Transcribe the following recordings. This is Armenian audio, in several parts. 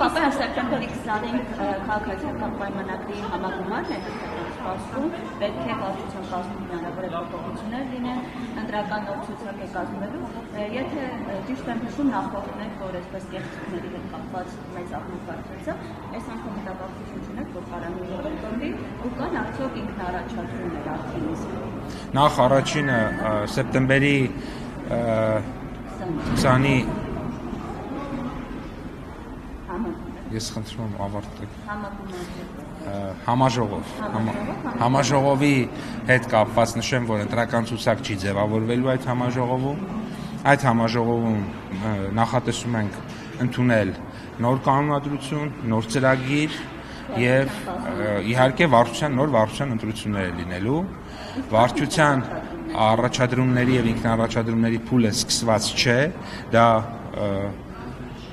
Պապա սեպտեմբերի 25 քաղաքացիական պայմանագրի համագումարն է սպասվում, պետք է վարչության կազմում հնարավոր է փոփոխություններ լինեն, ընտրական նոր ցուցակ է կազմելու, եթե ճիշտ եմ հիշում նախորդներ, որ այսպես կեղծիքների հետ կապված մեծ աղմուկացածը, այս անգամ հետաքրքրություն չունեք, որ կարանույնը կմբի ու կան արդյոք ինքնարաչացումներ արդեն իսկ։ Նախ առաջինը սեպտեմբերի 20-ի ես խնդրում եմ ավարտեք համաժողովի հետ կապված նշեմ, որ ընտրական ցուցակ չի ձևավորվելու այդ համաժողովում։ Այդ համաժողովում նախատեսում ենք ընդունել նոր կանոնադրություն, նոր ծրագիր եւ իհարկե նոր վարչության ընտրություններ լինելու։ Վարչության առաջադրումների եւ ինքնաառաջադրումների փուլը սկսված չէ, դա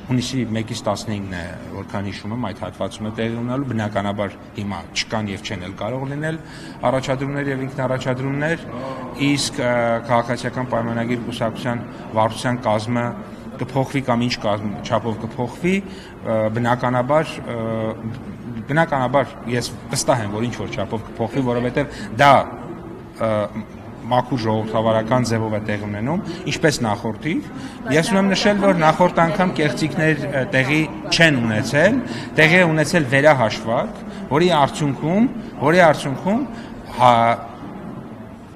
հունիսի 1-ից 15-ն է, որքան հիշում եմ, այդ հատվածում է տեղի ունենալու, բնականաբար հիմա չկան եւ չեն էլ կարող լինել առաջադրումներ եւ ինքնաառաջադրումներ, իսկ քաղաքացիական պայմանագիր կուսակցության վարչության կազմը կփոխվի կամ ինչ չափով կփոխվի, բնականաբար ես վստահ եմ, որ ինչ որ չափով կփոխվի, որովհետեւ դա մաքուր ժողովրդավարական ձևով է տեղի ունենում, ինչպես նախորդի։ Ես ունեմ նշել, որ նախորդ անգամ կեղծիքներ տեղի չեն ունեցել, տեղի է ունեցել վերահաշվարկ, որի արդյունքում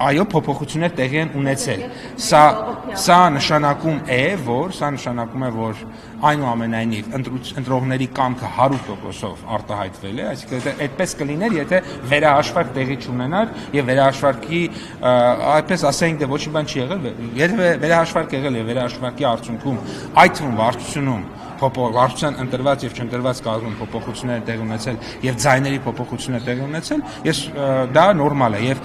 այո, փոփոխություններ տեղի են ունեցել։ Սա նշանակում է, որ այնուամենայնիվ ընտրողների կամքը 100%-ով արտահայտվել է, այսինքն այդպես կլիներ, եթե վերահաշվարկ տեղի չունենար եւ վերահաշվարկի, այդպես ասենք, դե ոչինչ բան չի եղել, եթե վերահաշվարկ եղել եւ վերահաշվարկի արդյունքում այդ թվում վարչությունում վարչության ընտրված եւ չընտրված կազմում փոփոխություններ տեղի ունեցել եւ ձայների փոփոխություններ տեղի ունեցել, դա նորմալ է եւ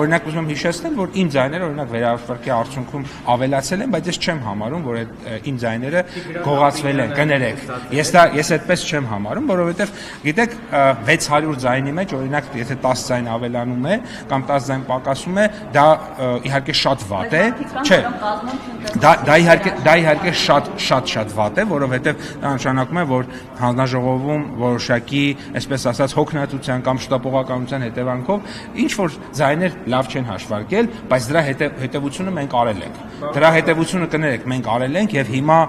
օրինակ ուզում եմ հիշեցնել, որ իմ ձայները օրինակ վերահաշվարկի արդյունքում ավելացել են, բայց ես չեմ համարում, որ այդ իմ ձայները գողացվել են, կներեք։ Ես այդպես չեմ համարում, որովհետեւ գիտեք 600 ձայնի մեջ օրինակ եթե 10 ձայն ավելանում է կամ 10 ձայն պակասում է, դա իհարկե շատ վատ է, չէ։ Դա իհարկե շատ վատ է, որովհետև դա նշանակում է, որ հանձնաժողովում որոշակի, այսպես ասած, հոգնածության կամ շտապողականության հետևանքով ինչ որ ձայներ լավ չեն հաշվարկել, բայց դրա հետևությունը մենք արել ենք։ Դրա հետևությունը կներեք, մենք արել ենք եւ հիմա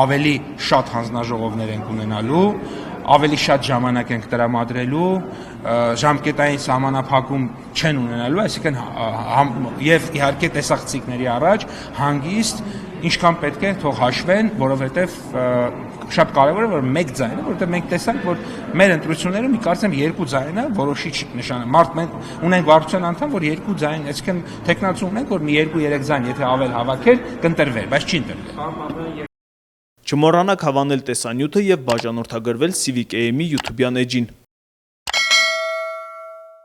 ավելի շատ հանձնաժողովներ ենք ունենալու, ավելի շատ ժամանակ ենք տրամադրելու, ժամկետային սահմանափակում չեն ունենալու, այսինքն եւ իհարկե տեսախցիկների առաջ հանգիստ ինչքան պետք է թող հաշվեն, որովհետեւ շատ կարևոր է, որ մեկ ձայնը, որովհետեւ մենք տեսանք, որ մեր ընտրությունները մի կարծեմ 2 ձայնը որոշիչ նշան։ Մենք ունենք վարչության անդամ, որ 2 ձայն, այսինքն տեխնացու ունենք, որ մի 2-3 ձայն, եթե ավել հավաքեր, կընտրվեր, բայց չի ընտրվել։ Չմոռանաք հավանել տեսանյութը եւ բաժանորդագրվել Civic AM-ի YouTube-յան էջին։